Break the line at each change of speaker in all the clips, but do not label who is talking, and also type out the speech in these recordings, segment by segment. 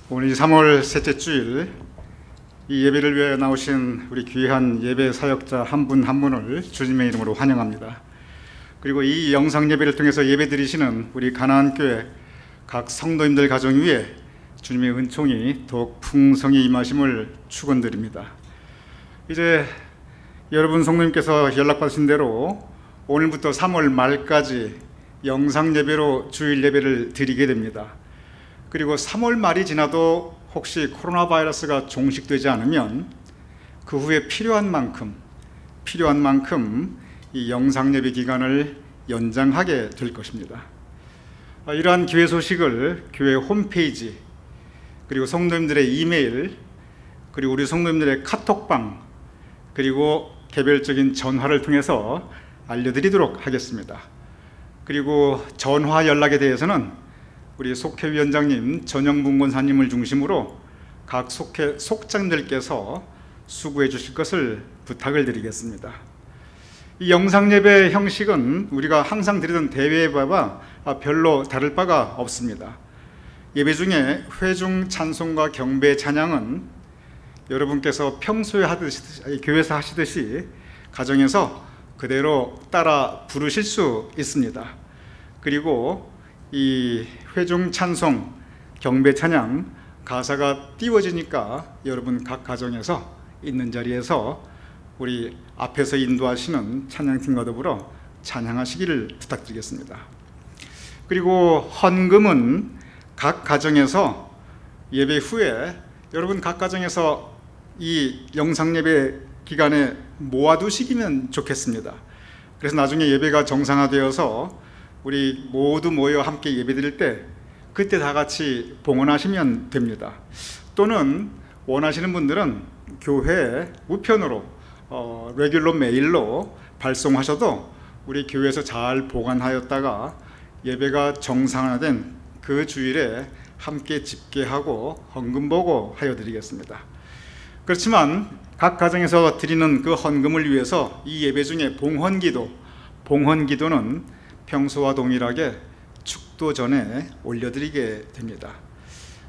오늘 3월 셋째 주일 이 예배를 위해 나오신 우리 귀한 예배 사역자 한 분 한 분을 주님의 이름으로 환영합니다. 그리고 이 영상 예배를 통해서 예배 드리시는 우리 가나안교회 각 성도님들 가정 위에 주님의 은총이 더욱 풍성히 임하심을 축원드립니다. 이제 여러분 성도님께서 연락받으신 대로 오늘부터 3월 말까지 영상 예배로 주일 예배를 드리게 됩니다. 그리고 3월 말이 지나도 혹시 코로나 바이러스가 종식되지 않으면 그 후에 필요한 만큼 이 영상 예배 기간을 연장하게 될 것입니다. 이러한 기회 소식을 교회 홈페이지, 그리고 성도님들의 이메일, 그리고 우리 성도님들의 카톡방, 그리고 개별적인 전화를 통해서 알려드리도록 하겠습니다. 그리고 전화 연락에 대해서는 우리 속회위원장님, 전영분 권사님을 중심으로 각 속회 속장들께서 수고해 주실 것을 부탁을 드리겠습니다. 이 영상 예배 형식은 우리가 항상 드리던 대회 예배와 별로 다를 바가 없습니다. 예배 중에 회중 찬송과 경배 찬양은 여러분께서 평소에 하듯이, 교회에서 하시듯이 가정에서 그대로 따라 부르실 수 있습니다. 그리고 이 회중 찬송, 경배 찬양 가사가 띄워지니까 여러분 각 가정에서 있는 자리에서 우리 앞에서 인도하시는 찬양팀과 더불어 찬양하시기를 부탁드리겠습니다. 그리고 헌금은 각 가정에서 예배 후에 여러분 각 가정에서 이 영상 예배 기간에 모아두시기면 좋겠습니다. 그래서 나중에 예배가 정상화되어서 우리 모두 모여 함께 예배드릴 때 그때 다 같이 봉헌하시면 됩니다. 또는 원하시는 분들은 교회 우편으로 레귤러 메일로 발송하셔도 우리 교회에서 잘 보관하였다가 예배가 정상화된 그 주일에 함께 집계하고 헌금 보고하여 드리겠습니다. 그렇지만 각 가정에서 드리는 그 헌금을 위해서 이 예배 중에 봉헌기도는 평소와 동일하게 축도 전에 올려드리게 됩니다.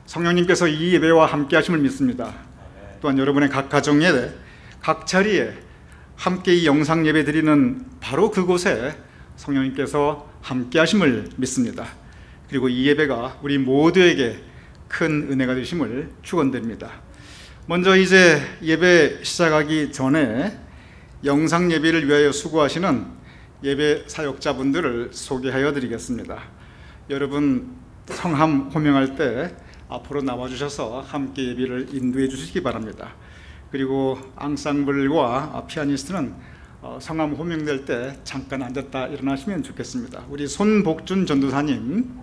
성령님께서 이 예배와 함께 하심을 믿습니다. 또한 여러분의 각 가정에 각 자리에 함께 이 영상 예배 드리는 바로 그곳에 성령님께서 함께 하심을 믿습니다. 그리고 이 예배가 우리 모두에게 큰 은혜가 되심을 축원드립니다. 먼저 이제 예배 시작하기 전에 영상 예배를 위하여 수고하시는 예배 사역자분들을 소개하여 드리겠습니다. 여러분 성함 호명할 때 앞으로 나와주셔서 함께 예배를 인도해 주시기 바랍니다. 그리고 앙상블과 피아니스트는 성함 호명될 때 잠깐 앉았다 일어나시면 좋겠습니다. 우리 손복준 전도사님,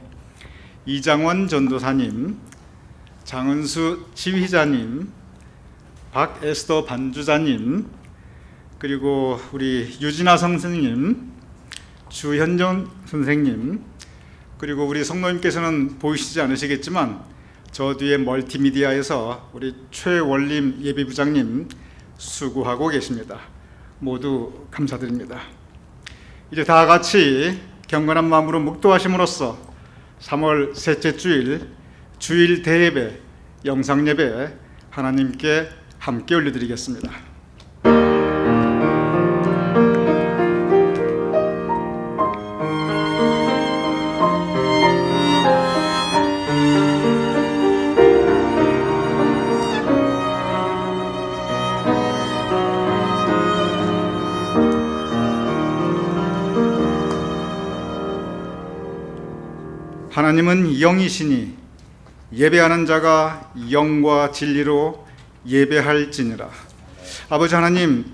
이장원 전도사님, 장은수 지휘자님, 박에스더 반주자님, 그리고 우리 유진아 선생님, 주현정 선생님, 그리고 우리 성도님께서는 보이시지 않으시겠지만 저 뒤에 멀티미디어에서 우리 최원림 예비부장님 수고하고 계십니다. 모두 감사드립니다. 이제 다 같이 경건한 마음으로 묵도하심으로써 3월 셋째 주일 대예배, 영상예배 하나님께 함께 올려드리겠습니다. 하나님은 영이시니 예배하는 자가 영과 진리로 예배할지니라. 아버지 하나님,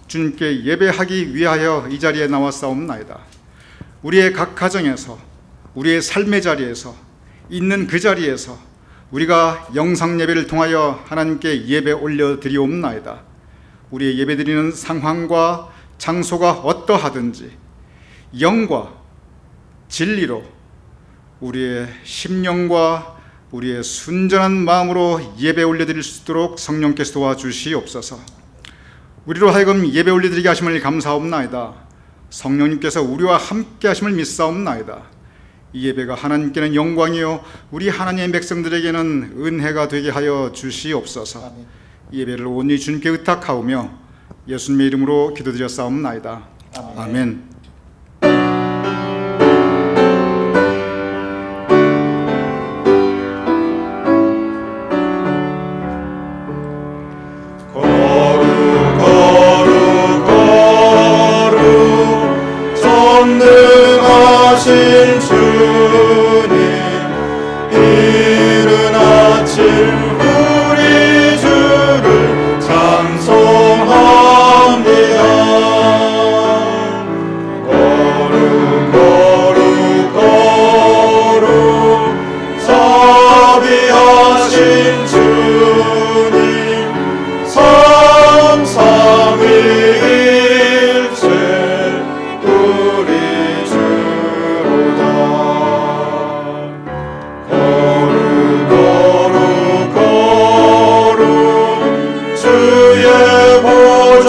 주님께 예배하기 위하여 이 자리에 나왔사옵나이다. 우리의 각 가정에서, 우리의 삶의 자리에서, 있는 그 자리에서 우리가 영상 예배를 통하여 하나님께 예배 올려드리옵나이다. 우리의 예배드리는 상황과 장소가 어떠하든지 영과 진리로 우리의 심령과 우리의 순전한 마음으로 예배 올려드릴 수 있도록 성령께서 도와주시옵소서. 우리로 하여금 예배 올려드리게 하심을 감사옵나이다. 성령님께서 우리와 함께 하심을 믿사옵나이다. 이 예배가 하나님께는 영광이요 우리 하나님의 백성들에게는 은혜가 되게 하여 주시옵소서.
아멘.
이 예배를 온전히 주님께 의탁하오며 예수님의 이름으로 기도드렸사옵나이다. 아멘.
전능하신 주님, 이른 아침 우리 주를 찬송합니다. 거룩 거룩 거룩 자비하신 주님, 삼삼위일체 우리 주로다. 거룩 거룩 거룩 주의 보좌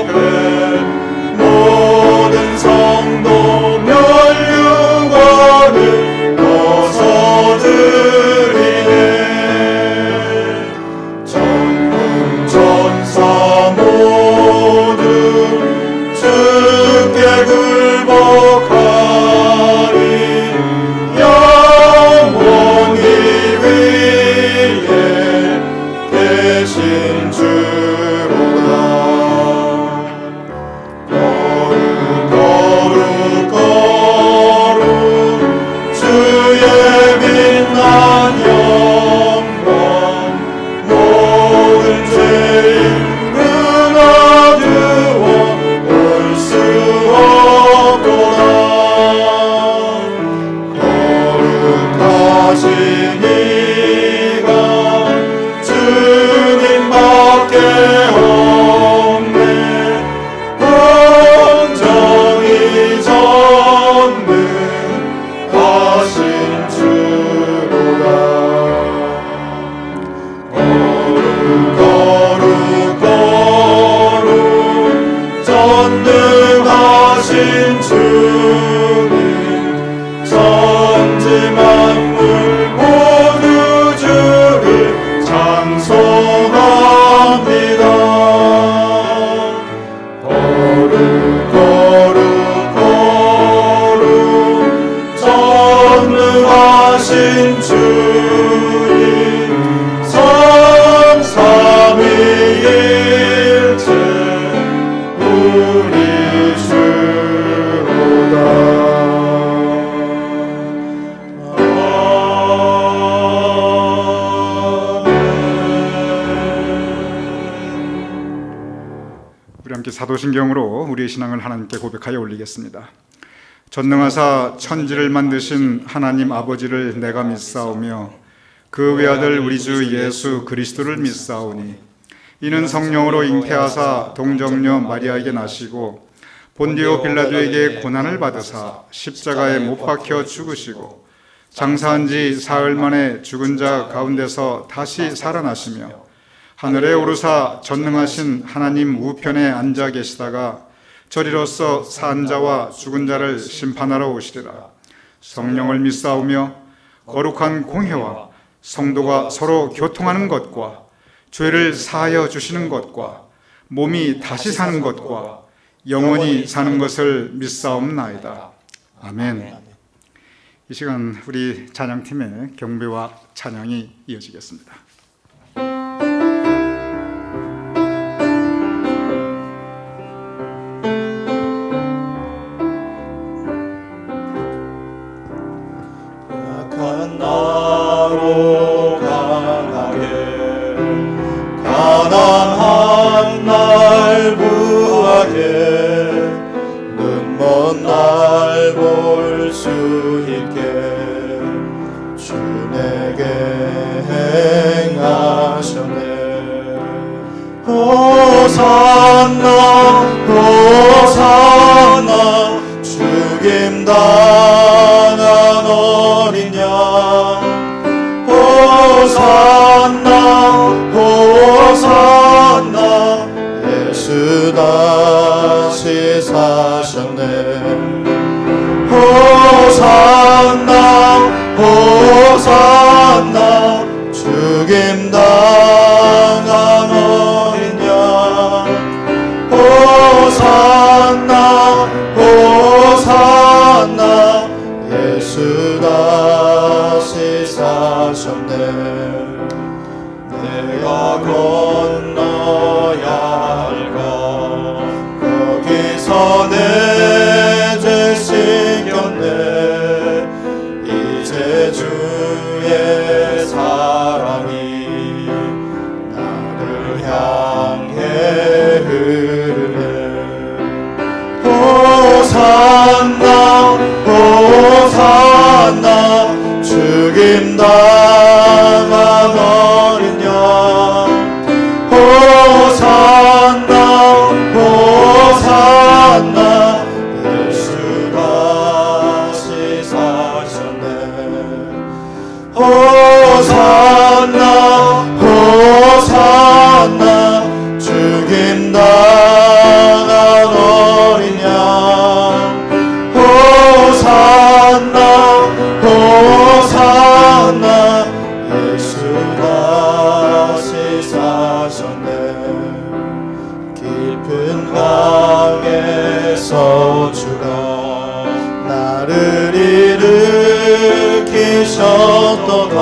앞에 모든 성도 면류관을 벗어드리네. 전문 전사 모두 주께 굴복하리. 영원히 위에 계신 주로다. 거룩 거룩 거룩 주의 빛난 영광 모든 죄인 은하두어 올 수 없도다. 거룩하신 이가 주님밖에 없네. 온전히 전능하신 주로다. 거룩 거룩 전능하신 주님, 천지 만물 모두 주를 찬송합니다. 거룩 거룩 거룩 전능하신 주님, 삼삼위일체 우리 주로다.
우리 함께 사도신경으로 우리의 신앙을 하나님께 고백하여 올리겠습니다. 전능하사 천지를 만드신 하나님 아버지를 내가 믿사오며 그 외아들 우리 주 예수 그리스도를 믿사오니 이는 성령으로 잉태하사 동정녀 마리아에게 나시고 본디오 빌라도에게 고난을 받으사 십자가에 못 박혀 죽으시고 장사한 지 사흘 만에 죽은 자 가운데서 다시 살아나시며 하늘에 오르사 전능하신 하나님 우편에 앉아 계시다가 저리로서 산 자와 죽은 자를 심판하러 오시리라. 성령을 믿사오며 거룩한 공회와 성도가 서로 교통하는 것과 죄를 사하여 주시는 것과 몸이 다시 사는 것과 영원히 사는 것을 믿사옵나이다. 아멘. 이 시간 우리 찬양팀의 경배와 찬양이 이어지겠습니다.
약한 나로 강하게 가난한 날 부하게 눈먼 날 볼 수 있게 주 내게 행하셨네. 호산나 호산나 죽임당한 어린 양 호산나 호산나 예수 다시 사셨네. 호산나 사셨네. 내가 건너야 할까 거기서 내 죄 씻겼네. 이제 주의 사랑이 나를 향해 흐르네. 호산나 호산나 죽임 당한 어린 양. 호산나 호산나 예수 다시 사셨네. 호산나 호산나 죽임 당한 어린 양. 호산나 호산나 예수 다시 사셨네. 깊은 강에서 주가 나를 일으키셨도다.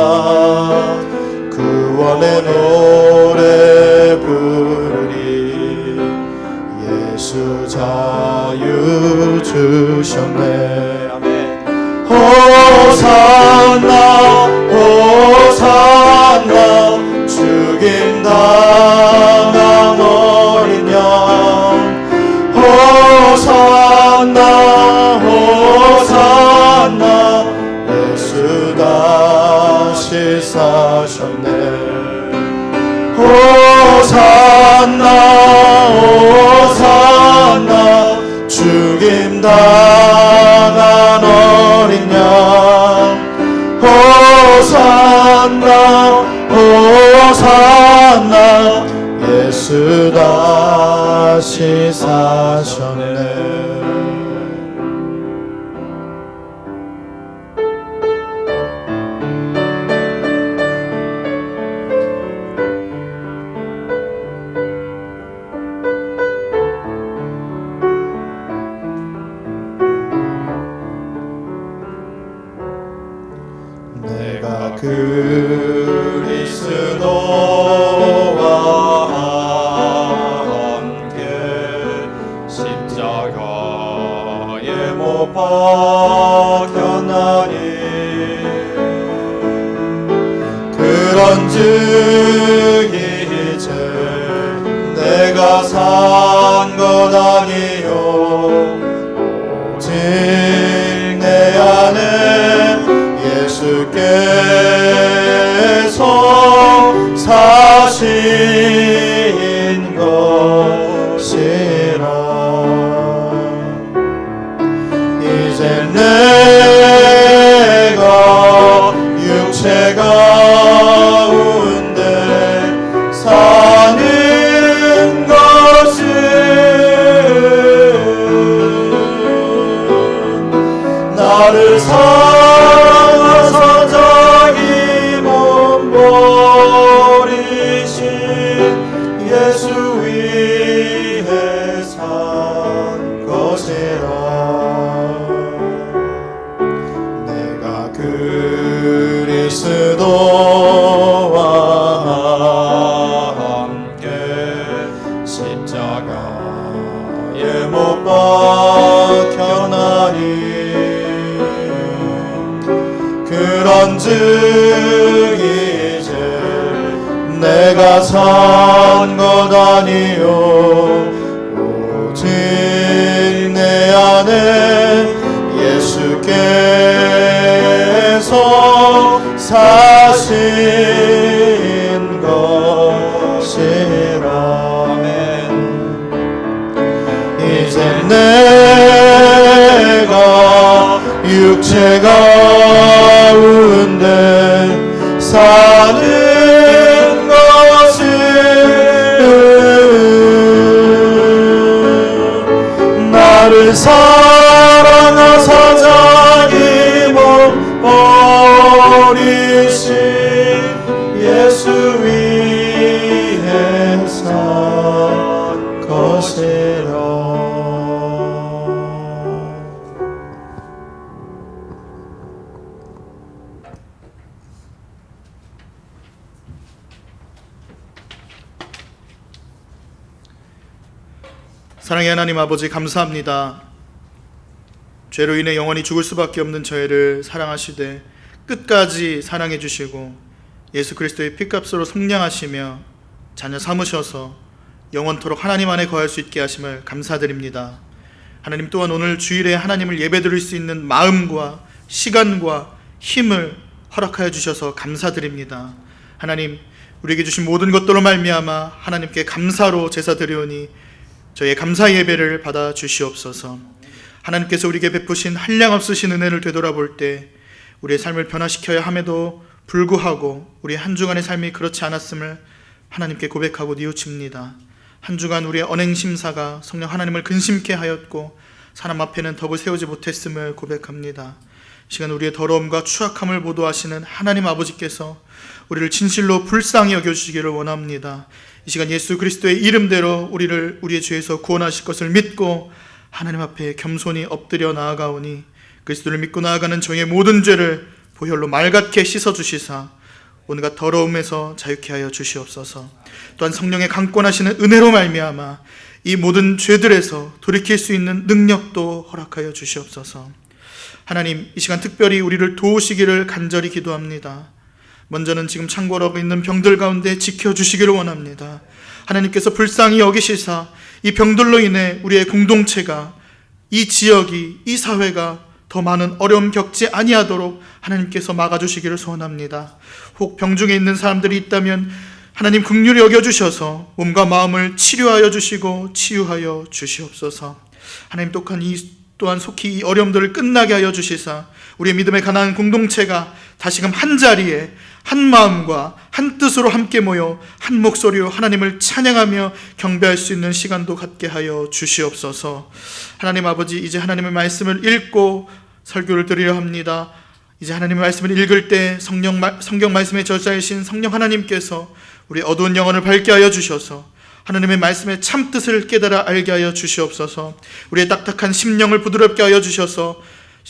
구원의 노래 부르리. 예수 자유 주셨네. 아멘. 호산나 호산나 죽임 당한 어린 양. 호산나 호산나 예수 다시 사셨네. 호산나 호산나 죽임 당한 어린 양. 호산나 호산나 예수 다시 사셨네. 내가 그리스도와 함께 십자가에 못 박혔나니. 그런즉 이제 내가 산 것 아니요 오직 내 안에 예수께서 사신 것이라. 이제 내가 육체 가운데 사는 것은 나를 사랑하사 자기 몸 버리신 예수 위해 산 것이라. 내가 그리스도와 함께 십자가에 못 박혔나니. 그런즉 이제 내가 산 것 아니요 오직 내 안에 예수께서 사신 것이라. 아멘. 이제 내가 육체 가운데 사는 것은 나를 사랑하사 자기 몸 버리신 예수 위해 산 것이라.
사랑의 하나님 아버지, 감사합니다. 죄로 인해 영원히 죽을 수밖에 없는 저희를 사랑하시되 끝까지 사랑해 주시고 예수 그리스도의 피값으로 속량하시며 자녀 삼으셔서 영원토록 하나님 안에 거할 수 있게 하심을 감사드립니다. 하나님, 또한 오늘 주일에 하나님을 예배드릴 수 있는 마음과 시간과 힘을 허락하여 주셔서 감사드립니다. 하나님, 우리에게 주신 모든 것들로 말미암아 하나님께 감사로 제사 드리오니 저희의 감사 예배를 받아 주시옵소서. 하나님께서 우리에게 베푸신 한량없으신 은혜를 되돌아볼 때 우리의 삶을 변화시켜야 함에도 불구하고 우리의 한 주간의 삶이 그렇지 않았음을 하나님께 고백하고 뉘우칩니다. 한 주간 우리의 언행심사가 성령 하나님을 근심케 하였고 사람 앞에는 덕을 세우지 못했음을 고백합니다. 이 시간 우리의 더러움과 추악함을 보도하시는 하나님 아버지께서 우리를 진실로 불쌍히 여겨주시기를 원합니다. 이 시간 예수 그리스도의 이름대로 우리를 우리의 죄에서 구원하실 것을 믿고 하나님 앞에 겸손히 엎드려 나아가오니 그리스도를 믿고 나아가는 저희의 모든 죄를 보혈로 맑게 씻어주시사 온갖 더러움에서 자유케 하여 주시옵소서. 또한 성령의 강권하시는 은혜로 말미암아 이 모든 죄들에서 돌이킬 수 있는 능력도 허락하여 주시옵소서. 하나님, 이 시간 특별히 우리를 도우시기를 간절히 기도합니다. 먼저는 지금 창궐하고 있는 병들 가운데 지켜주시기를 원합니다. 하나님께서 불쌍히 여기시사 이 병들로 인해 우리의 공동체가, 이 지역이, 이 사회가 더 많은 어려움 겪지 아니하도록 하나님께서 막아주시기를 소원합니다. 혹 병중에 있는 사람들이 있다면 하나님 긍휼히 여겨주셔서 몸과 마음을 치료하여 주시고 치유하여 주시옵소서. 하나님, 또한 속히 이 어려움들을 끝나게 하여 주시사 우리의 믿음에 가난한 공동체가 다시금 한 자리에 한 마음과 한 뜻으로 함께 모여 한 목소리로 하나님을 찬양하며 경배할 수 있는 시간도 갖게 하여 주시옵소서. 하나님 아버지, 이제 하나님의 말씀을 읽고 설교를 드리려 합니다. 이제 하나님의 말씀을 읽을 때 성경 말씀의 저자이신 성령 하나님께서 우리 어두운 영혼을 밝게 하여 주셔서 하나님의 말씀의 참뜻을 깨달아 알게 하여 주시옵소서. 우리의 딱딱한 심령을 부드럽게 하여 주셔서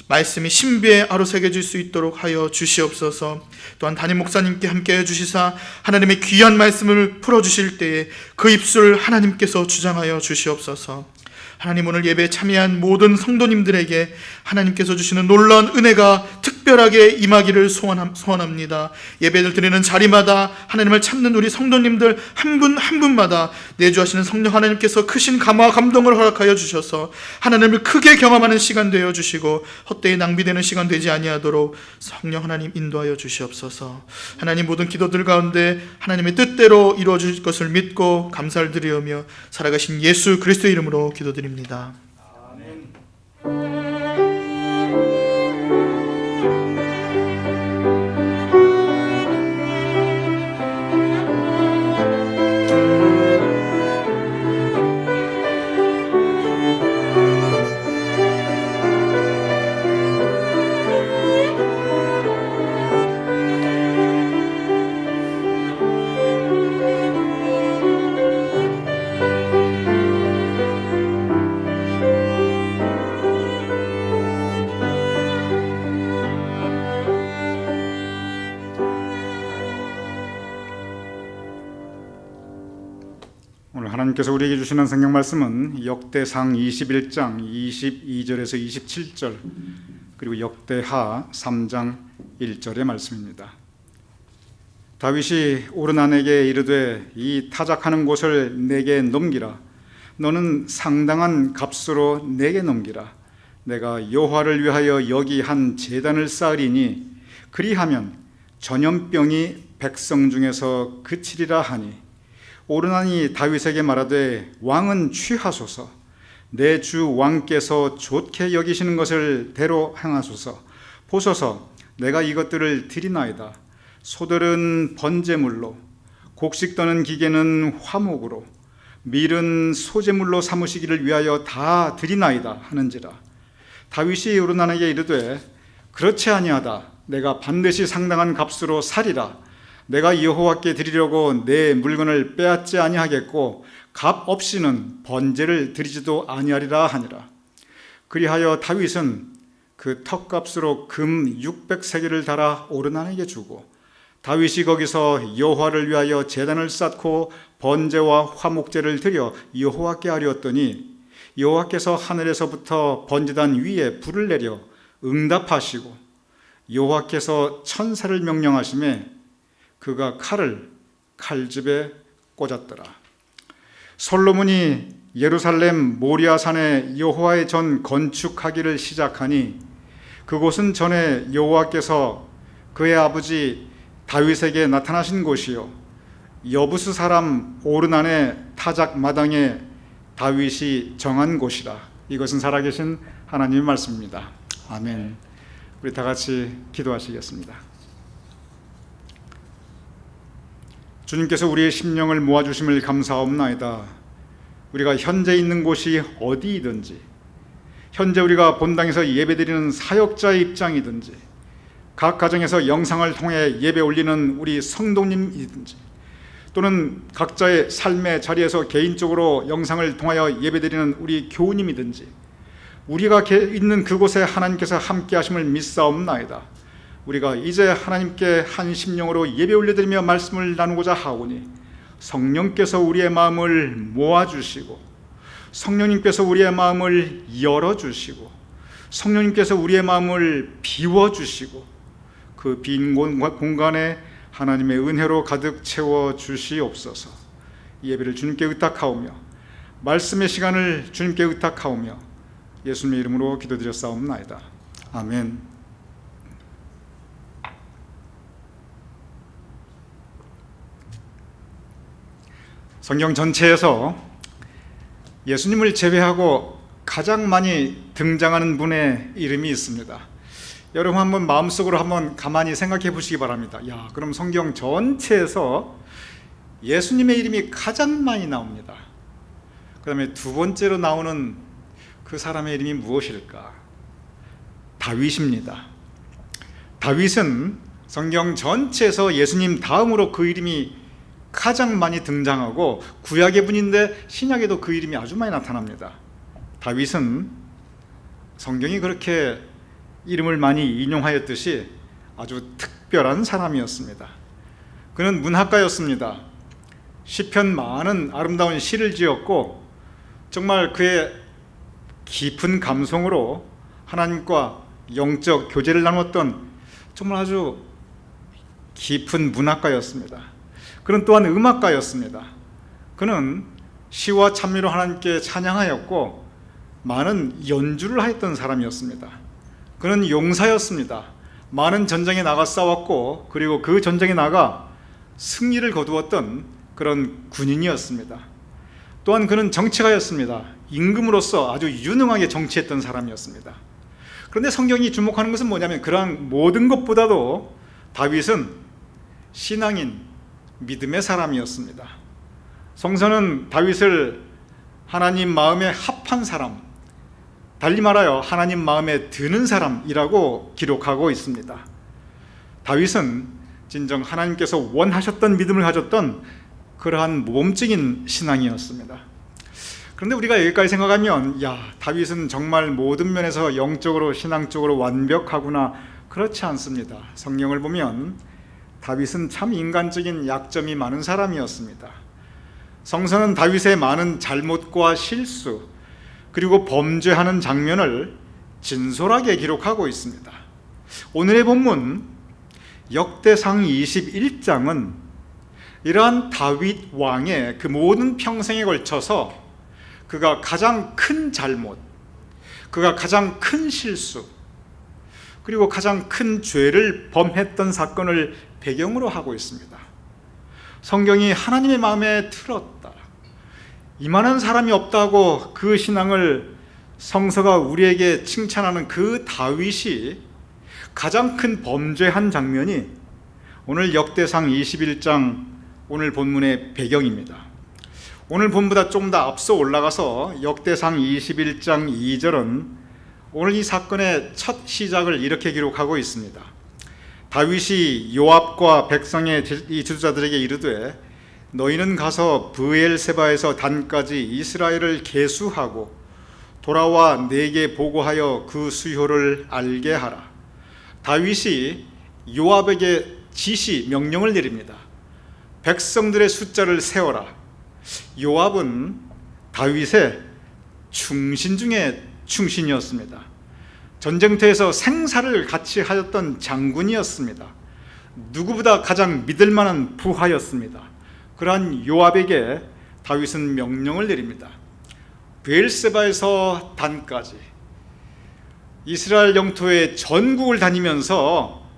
말씀이 신비에 아로새겨질 수 있도록 하여 주시옵소서. 또한 담임 목사님께 함께 해주시사 하나님의 귀한 말씀을 풀어주실 때에 그 입술을 하나님께서 주장하여 주시옵소서. 하나님, 오늘 예배에 참여한 모든 성도님들에게 하나님께서 주시는 놀라운 은혜가 특별하게 임하기를 소원합니다. 예배를 드리는 자리마다 하나님을 찾는 우리 성도님들 한 분 한 분마다 내주하시는 성령 하나님께서 크신 감화와 감동을 허락하여 주셔서 하나님을 크게 경험하는 시간 되어 주시고 헛되이 낭비되는 시간 되지 아니하도록 성령 하나님 인도하여 주시옵소서. 하나님, 모든 기도들 가운데 하나님의 뜻대로 이루어질 것을 믿고 감사를 드리오며 살아가신 예수 그리스도의 이름으로 기도드립니다.
하나님께서 우리에게 주시는 성경 말씀은 역대상 21장 22절에서 27절 그리고 역대하 3장 1절의 말씀입니다. 다윗이 오르난에게 이르되 이 타작하는 곳을 내게 넘기라. 너는 상당한 값으로 내게 넘기라. 내가 여호와를 위하여 여기 한 제단을 쌓으리니 그리하면 전염병이 백성 중에서 그치리라 하니 오르난이 다윗에게 말하되 왕은 취하소서. 내 주 왕께서 좋게 여기시는 것을 대로 행하소서. 보소서, 내가 이것들을 드리나이다. 소들은 번제물로, 곡식 떠는 기계는 화목으로, 밀은 소제물로 삼으시기를 위하여 다 드리나이다 하는지라. 다윗이 오르난에게 이르되 그렇지 아니하다. 내가 반드시 상당한 값으로 사리라. 내가 여호와께 드리려고 내 물건을 빼앗지 아니하겠고 값 없이는 번제를 드리지도 아니하리라 하니라. 그리하여 다윗은 그 턱값으로 금 600세겔을 달아 오르난에게 주고 다윗이 거기서 여호와를 위하여 제단을 쌓고 번제와 화목제를 드려 여호와께 아뢰었더니 여호와께서 하늘에서부터 번제단 위에 불을 내려 응답하시고 여호와께서 천사를 명령하심에 그가 칼을 칼집에 꽂았더라. 솔로몬이 예루살렘 모리아산에 여호와의 전 건축하기를 시작하니 그곳은 전에 여호와께서 그의 아버지 다윗에게 나타나신 곳이요 여부스 사람 오르난의 타작 마당에 다윗이 정한 곳이라. 이것은 살아계신 하나님의 말씀입니다. 아멘. 우리 다 같이 기도하시겠습니다. 주님께서 우리의 심령을 모아주심을 감사하옵나이다. 우리가 현재 있는 곳이 어디이든지, 현재 우리가 본당에서 예배드리는 사역자의 입장이든지, 각 가정에서 영상을 통해 예배 올리는 우리 성도님이든지, 또는 각자의 삶의 자리에서 개인적으로 영상을 통하여 예배드리는 우리 교우님이든지, 우리가 있는 그곳에 하나님께서 함께 하심을 믿사옵나이다. 우리가 이제 하나님께 한 심령으로 예배 올려드리며 말씀을 나누고자 하오니 성령께서 우리의 마음을 모아주시고, 성령님께서 우리의 마음을 열어주시고, 성령님께서 우리의 마음을 비워주시고, 그 빈 공간에 하나님의 은혜로 가득 채워주시옵소서. 예배를 주님께 의탁하오며 말씀의 시간을 주님께 의탁하오며 예수님의 이름으로 기도드렸사옵나이다. 아멘. 성경 전체에서 예수님을 제외하고 가장 많이 등장하는 분의 이름이 있습니다. 여러분 한번 마음속으로 한번 가만히 생각해 보시기 바랍니다. 야, 그럼 성경 전체에서 예수님의 이름이 가장 많이 나옵니다. 그 다음에 두 번째로 나오는 그 사람의 이름이 무엇일까? 다윗입니다. 다윗은 성경 전체에서 예수님 다음으로 그 이름이 가장 많이 등장하고 구약의 분인데 신약에도 그 이름이 아주 많이 나타납니다. 다윗은 성경이 그렇게 이름을 많이 인용하였듯이 아주 특별한 사람이었습니다. 그는 문학가였습니다. 시편 많은 아름다운 시를 지었고 정말 그의 깊은 감성으로 하나님과 영적 교제를 나눴던 정말 아주 깊은 문학가였습니다. 그는 또한 음악가였습니다. 그는 시와 찬미로 하나님께 찬양하였고 많은 연주를 하였던 사람이었습니다. 그는 용사였습니다. 많은 전쟁에 나가 싸웠고 그리고 그 전쟁에 나가 승리를 거두었던 그런 군인이었습니다. 또한 그는 정치가였습니다. 임금으로서 아주 유능하게 정치했던 사람이었습니다. 그런데 성경이 주목하는 것은 뭐냐면 그러한 모든 것보다도 다윗은 신앙인, 믿음의 사람이었습니다. 성서는 다윗을 하나님 마음에 합한 사람, 달리 말하여 하나님 마음에 드는 사람이라고 기록하고 있습니다. 다윗은 진정 하나님께서 원하셨던 믿음을 가졌던 그러한 모범적인 신앙이었습니다. 그런데 우리가 여기까지 생각하면 야, 다윗은 정말 모든 면에서 영적으로 신앙적으로 완벽하구나. 그렇지 않습니다. 성경을 보면 다윗은 참 인간적인 약점이 많은 사람이었습니다. 성서는 다윗의 많은 잘못과 실수 그리고 범죄하는 장면을 진솔하게 기록하고 있습니다. 오늘의 본문 역대상 21장은 이러한 다윗 왕의 그 모든 평생에 걸쳐서 그가 가장 큰 잘못, 그가 가장 큰 실수, 그리고 가장 큰 죄를 범했던 사건을 배경으로 하고 있습니다. 성경이 하나님의 마음에 들었다. 이만한 사람이 없다고 그 신앙을 성서가 우리에게 칭찬하는 그 다윗이 가장 큰 범죄한 장면이 오늘 역대상 21장 오늘 본문의 배경입니다. 오늘 본보다 좀 더 앞서 올라가서 역대상 21장 2절은 오늘 이 사건의 첫 시작을 이렇게 기록하고 있습니다. 다윗이 요압과 백성의 이 지도자들에게 이르되 너희는 가서 브엘세바에서 단까지 이스라엘을 계수하고 돌아와 내게 보고하여 그 수효를 알게 하라. 다윗이 요압에게 지시 명령을 내립니다. 백성들의 숫자를 세어라. 요압은 다윗의 충신 중에 충신이었습니다. 전쟁터에서 생사를 같이 하였던 장군이었습니다. 누구보다 가장 믿을 만한 부하였습니다. 그러한 요압에게 다윗은 명령을 내립니다. 베엘세바에서 단까지 이스라엘 영토의 전국을 다니면서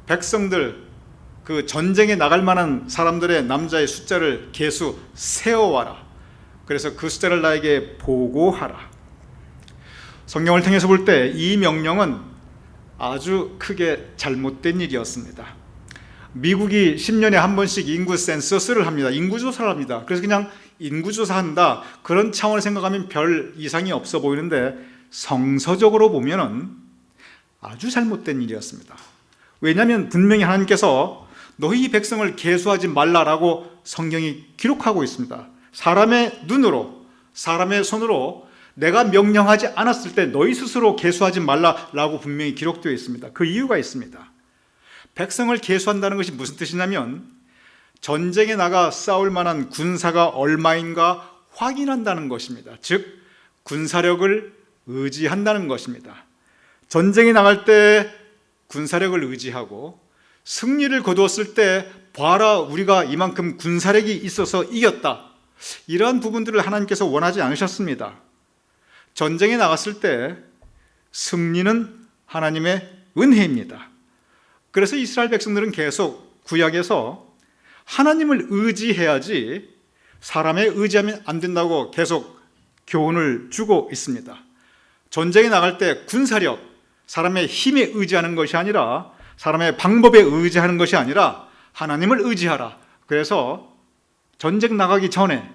백성들, 그 전쟁에 나갈 만한 사람들의 남자의 숫자를 계수 세어와라. 그래서 그 숫자를 나에게 보고하라. 성경을 통해서 볼 때 이 명령은 아주 크게 잘못된 일이었습니다. 미국이 10년에 한 번씩 인구 센서스를 합니다. 인구조사를 합니다. 그래서 그냥 인구조사한다, 그런 차원을 생각하면 별 이상이 없어 보이는데 성서적으로 보면은 아주 잘못된 일이었습니다. 왜냐하면 분명히 하나님께서 너희 백성을 계수하지 말라라고 성경이 기록하고 있습니다. 사람의 눈으로, 사람의 손으로 내가 명령하지 않았을 때 너희 스스로 계수하지 말라라고 분명히 기록되어 있습니다. 그 이유가 있습니다. 백성을 계수한다는 것이 무슨 뜻이냐면 전쟁에 나가 싸울 만한 군사가 얼마인가 확인한다는 것입니다. 즉 군사력을 의지한다는 것입니다. 전쟁에 나갈 때 군사력을 의지하고 승리를 거두었을 때 봐라, 우리가 이만큼 군사력이 있어서 이겼다, 이러한 부분들을 하나님께서 원하지 않으셨습니다. 전쟁에 나갔을 때 승리는 하나님의 은혜입니다. 그래서 이스라엘 백성들은 계속 구약에서 하나님을 의지해야지 사람에 의지하면 안 된다고 계속 교훈을 주고 있습니다. 전쟁에 나갈 때 군사력, 사람의 힘에 의지하는 것이 아니라, 사람의 방법에 의지하는 것이 아니라 하나님을 의지하라. 그래서 전쟁 나가기 전에,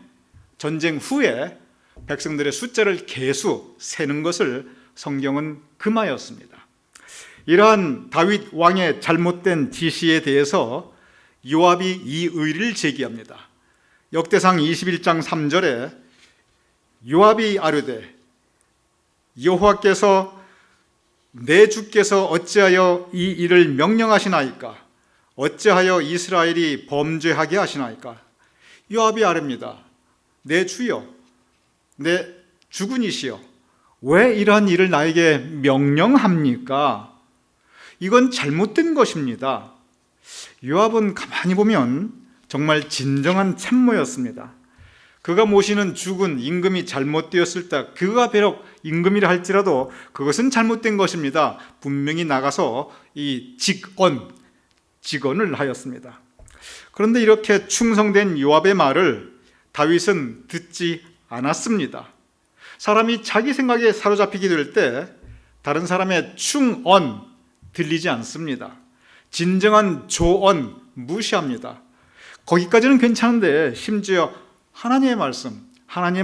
전쟁 후에 백성들의 숫자를 계수 세는 것을 성경은 금하였습니다. 이러한 다윗 왕의 잘못된 지시에 대해서 요압이 이 의리를 제기합니다. 역대상 21장 3절에 요압이 아뢰되 여호와께서 내 주께서 어찌하여 이 일을 명령하시나이까? 어찌하여 이스라엘이 범죄하게 하시나이까? 요압이 아뢰입니다. 내 주여, 내 주군이시여, 왜 이러한 일을 나에게 명령합니까? 이건 잘못된 것입니다. 요압은 가만히 보면 정말 진정한 참모였습니다. 그가 모시는 주군 임금이 잘못되었을 때, 그가 비록 임금이라 할지라도 그것은 잘못된 것입니다. 분명히 나가서 이 직언을 하였습니다. 그런데 이렇게 충성된 요압의 말을 다윗은 듣지 않았습니다. 사람이 자기 생각에 사로잡히게 될 때 다른 사람의 충언 들리지 않습니다. 진정한 조언 무시합니다. 거기까지는 괜찮은데 심지어 하나님의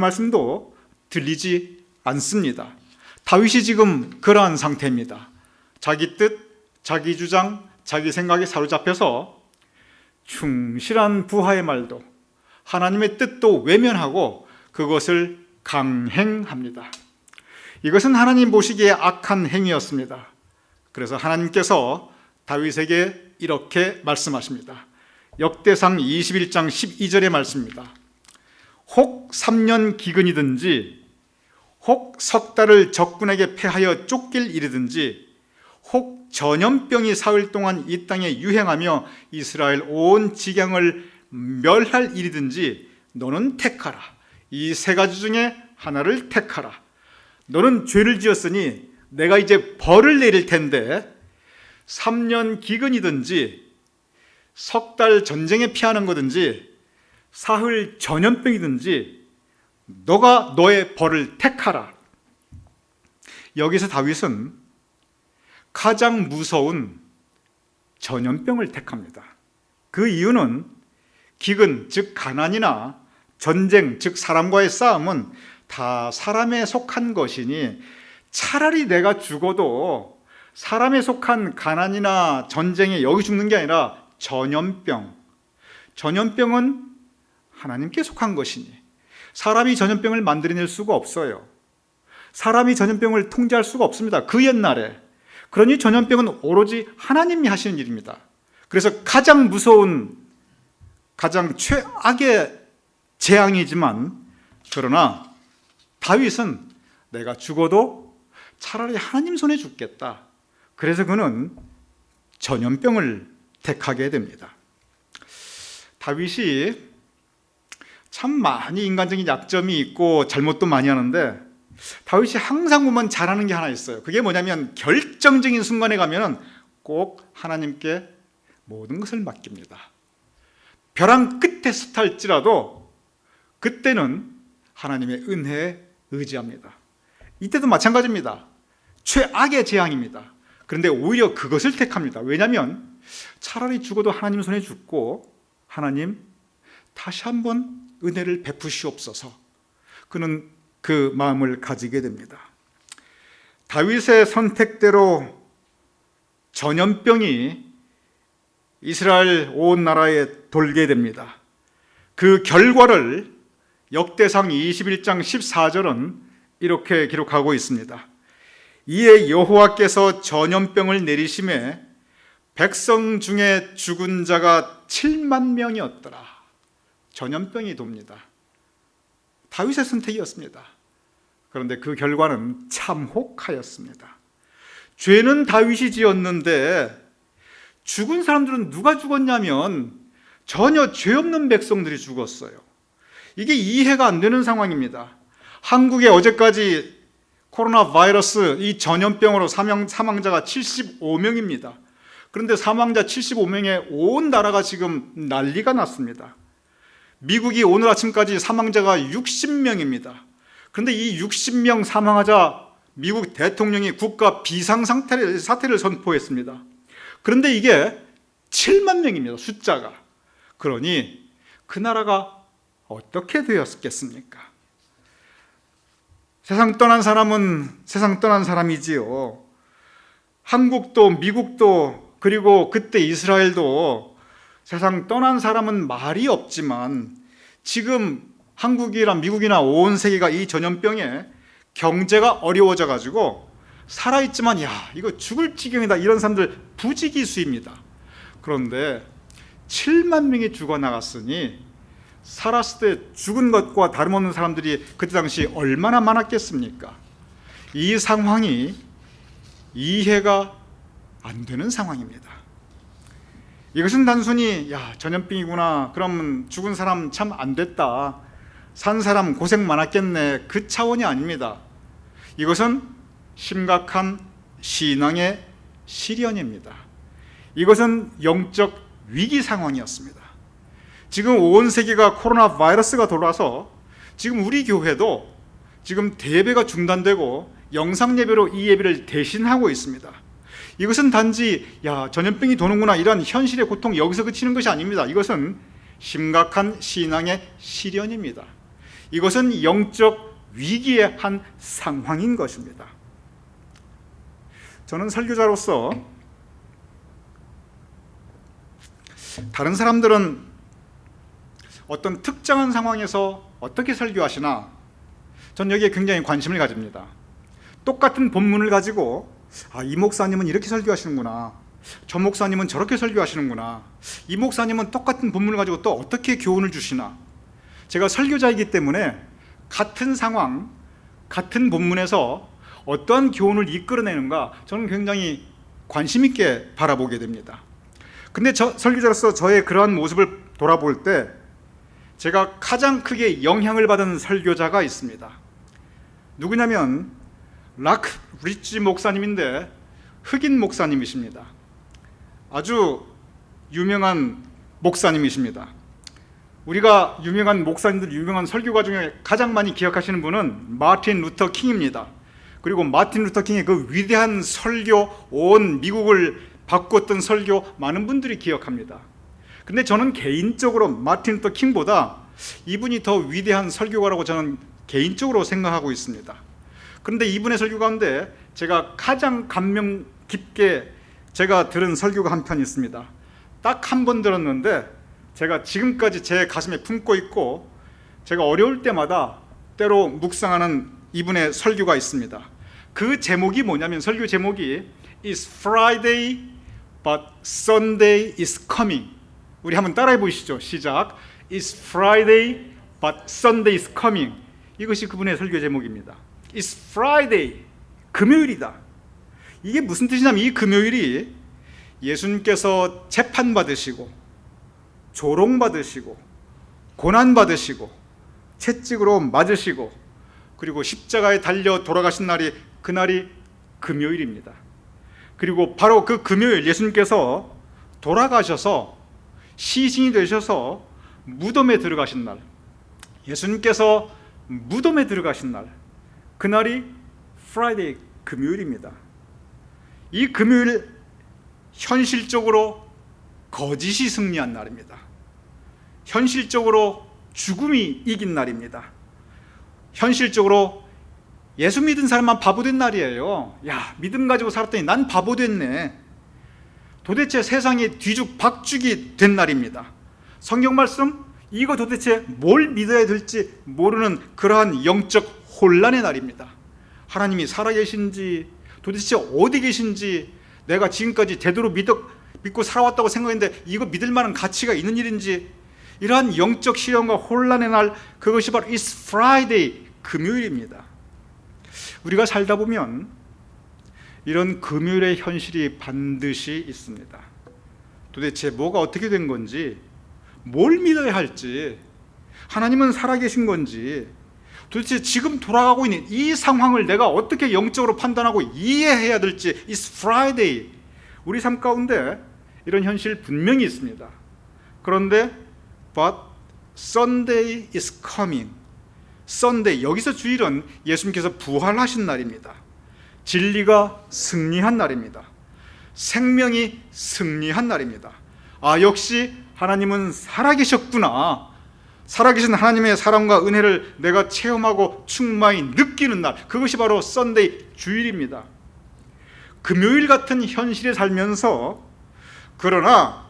말씀도 들리지 않습니다. 다윗이 지금 그러한 상태입니다. 자기 뜻, 자기 주장, 자기 생각에 사로잡혀서 충실한 부하의 말도, 하나님의 뜻도 외면하고 그것을 강행합니다. 이것은 하나님 보시기에 악한 행위였습니다. 그래서 하나님께서 다윗에게 이렇게 말씀하십니다. 역대상 21장 12절의 말씀입니다. 혹 3년 기근이든지, 혹 석 달을 적군에게 패하여 쫓길 일이든지, 혹 전염병이 사흘 동안 이 땅에 유행하며 이스라엘 온 직양을 멸할 일이든지 너는 택하라. 이 세 가지 중에 하나를 택하라. 너는 죄를 지었으니 내가 이제 벌을 내릴 텐데 3년 기근이든지, 석 달 전쟁에 피하는 거든지, 사흘 전염병이든지 너가 너의 벌을 택하라. 여기서 다윗은 가장 무서운 전염병을 택합니다. 그 이유는 기근, 즉 가난이나 전쟁, 즉 사람과의 싸움은 다 사람에 속한 것이니 차라리 내가 죽어도 사람에 속한 가난이나 전쟁에 여기 죽는 게 아니라 전염병은 하나님께 속한 것이니 사람이 전염병을 만들어낼 수가 없어요. 사람이 전염병을 통제할 수가 없습니다. 그 옛날에. 그러니 전염병은 오로지 하나님이 하시는 일입니다. 그래서 가장 무서운, 가장 최악의 재앙이지만, 그러나 다윗은 내가 죽어도 차라리 하나님 손에 죽겠다. 그래서 그는 전염병을 택하게 됩니다. 다윗이 참 많이 인간적인 약점이 있고 잘못도 많이 하는데 다윗이 항상 보면 잘하는 게 하나 있어요. 그게 뭐냐면 결정적인 순간에 가면은 꼭 하나님께 모든 것을 맡깁니다. 벼랑 끝에 서탈지라도 그때는 하나님의 은혜에 의지합니다. 이때도 마찬가지입니다. 최악의 재앙입니다. 그런데 오히려 그것을 택합니다. 왜냐하면 차라리 죽어도 하나님 손에 죽고 하나님 다시 한번 은혜를 베푸시옵소서. 그는 그 마음을 가지게 됩니다. 다윗의 선택대로 전염병이 이스라엘 온 나라에 돌게 됩니다. 그 결과를 역대상 21장 14절은 이렇게 기록하고 있습니다. 이에 여호와께서 전염병을 내리심에 백성 중에 죽은 자가 7만 명이었더라. 전염병이 돕니다. 다윗의 선택이었습니다. 그런데 그 결과는 참혹하였습니다. 죄는 다윗이 지었는데 죽은 사람들은 누가 죽었냐면 전혀 죄 없는 백성들이 죽었어요. 이게 이해가 안 되는 상황입니다. 한국에 어제까지 코로나 바이러스 이 전염병으로 사망자가 75명입니다. 그런데 사망자 75명에 온 나라가 지금 난리가 났습니다. 미국이 오늘 아침까지 사망자가 60명입니다. 그런데 이 60명 사망하자 미국 대통령이 국가 비상사태를 선포했습니다. 그런데 이게 7만 명입니다. 숫자가. 그러니 그 나라가 어떻게 되었겠습니까? 세상 떠난 사람은 세상 떠난 사람이지요. 한국도 미국도 그리고 그때 이스라엘도 세상 떠난 사람은 말이 없지만 지금 한국이나 미국이나 온 세계가 이 전염병에 경제가 어려워져 가지고 살아있지만 야 이거 죽을 지경이다 이런 사람들 부지기수입니다. 그런데 7만 명이 죽어나갔으니 살았을 때 죽은 것과 다름없는 사람들이 그때 당시 얼마나 많았겠습니까? 이 상황이 이해가 안 되는 상황입니다. 이것은 단순히 야 전염병이구나 그러면 죽은 사람 참 안 됐다 산 사람 고생 많았겠네 그 차원이 아닙니다. 이것은 심각한 신앙의 시련입니다. 이것은 영적 위기 상황이었습니다. 지금 온 세계가 코로나 바이러스가 돌아서 지금 우리 교회도 지금 대예배가 중단되고 영상 예배로 이 예배를 대신하고 있습니다. 이것은 단지 야 전염병이 도는구나 이런 현실의 고통 여기서 그치는 것이 아닙니다. 이것은 심각한 신앙의 시련입니다. 이것은 영적 위기의 한 상황인 것입니다. 저는 설교자로서 다른 사람들은 어떤 특정한 상황에서 어떻게 설교하시나 전 여기에 굉장히 관심을 가집니다. 똑같은 본문을 가지고 이 목사님은 이렇게 설교하시는구나 저 목사님은 저렇게 설교하시는구나 이 목사님은 똑같은 본문을 가지고 또 어떻게 교훈을 주시나 제가 설교자이기 때문에 같은 상황 같은 본문에서 어떠한 교훈을 이끌어내는가 저는 굉장히 관심 있게 바라보게 됩니다. 근데 설교자로서 저의 그러한 모습을 돌아볼 때 제가 가장 크게 영향을 받은 설교자가 있습니다. 누구냐면 락 리치 목사님인데 흑인 목사님이십니다. 아주 유명한 목사님이십니다. 우리가 유명한 목사님들, 유명한 설교가 중에 가장 많이 기억하시는 분은 마틴 루터 킹입니다. 그리고 마틴 루터 킹의 그 위대한 설교, 온 미국을 바꿨던 설교 많은 분들이 기억합니다. 근데 저는 개인적으로 마틴 루터 킹보다 이분이 더 위대한 설교가라고 저는 개인적으로 생각하고 있습니다. 그런데 이분의 설교 가운데 제가 가장 감명 깊게 제가 들은 설교가 한 편 있습니다. 딱 한 번 들었는데 제가 지금까지 제 가슴에 품고 있고 제가 어려울 때마다 때로 묵상하는 이분의 설교가 있습니다. 그 제목이 뭐냐면 설교 제목이 It's Friday but Sunday is coming. 우리 한번 따라해 보시죠. 시작. It's Friday but Sunday is coming. 이것이 그분의 설교 제목입니다. It's Friday. 금요일이다. 이게 무슨 뜻이냐면 이 금요일이 예수님께서 재판받으시고 조롱받으시고 고난받으시고 채찍으로 맞으시고 그리고 십자가에 달려 돌아가신 날이 그날이 금요일입니다. 그리고 바로 그 금요일 예수님께서 돌아가셔서 시신이 되셔서 무덤에 들어가신 날, 예수님께서 무덤에 들어가신 날, 그날이 프라이데이 금요일입니다. 이 금요일 현실적으로 거짓이 승리한 날입니다. 현실적으로 죽음이 이긴 날입니다. 현실적으로 예수 믿은 사람만 바보 된 날이에요. 야, 믿음 가지고 살았더니 난 바보 됐네. 도대체 세상이 뒤죽박죽이 된 날입니다. 성경 말씀, 이거 도대체 뭘 믿어야 될지 모르는 그러한 영적 혼란의 날입니다. 하나님이 살아계신지, 도대체 어디 계신지, 내가 지금까지 제대로 믿고 살아왔다고 생각했는데 이거 믿을 만한 가치가 있는 일인지, 이러한 영적 시련과 혼란의 날, 그것이 바로 It's Friday, 금요일입니다. 우리가 살다 보면 이런 금요일의 현실이 반드시 있습니다. 도대체 뭐가 어떻게 된 건지, 뭘 믿어야 할지, 하나님은 살아계신 건지, 도대체 지금 돌아가고 있는 이 상황을 내가 어떻게 영적으로 판단하고 이해해야 될지, It's Friday. 우리 삶 가운데 이런 현실 분명히 있습니다. 그런데 But Sunday is coming. Sunday, 여기서 주일은 예수님께서 부활하신 날입니다. 진리가 승리한 날입니다. 생명이 승리한 날입니다. 아, 역시 하나님은 살아계셨구나. 살아계신 하나님의 사랑과 은혜를 내가 체험하고 충만히 느끼는 날, 그것이 바로 썬데이, 주일입니다. 금요일 같은 현실에 살면서 그러나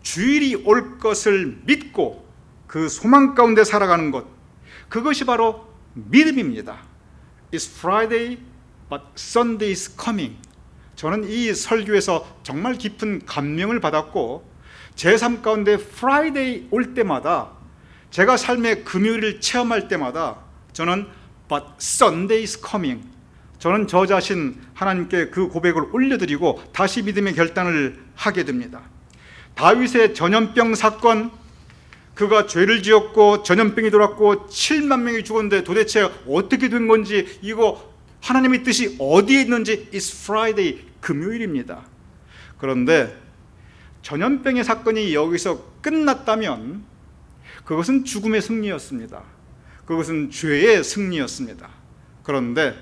주일이 올 것을 믿고 그 소망 가운데 살아가는 것, 그것이 바로 믿음입니다. It's Friday, but Sunday is coming. 저는 이 설교에서 정말 깊은 감명을 받았고, 제 삶 가운데 Friday 올 때마다, 제가 삶의 금요일을 체험할 때마다 저는 But Sunday is coming. 저는 저 자신 하나님께 그 고백을 올려드리고 다시 믿음의 결단을 하게 됩니다. 다윗의 전염병 사건, 그가 죄를 지었고 전염병이 돌았고 7만 명이 죽었는데 도대체 어떻게 된 건지, 이거 하나님의 뜻이 어디에 있는지, It's Friday, 금요일입니다. 그런데 전염병의 사건이 여기서 끝났다면 그것은 죽음의 승리였습니다. 그것은 죄의 승리였습니다. 그런데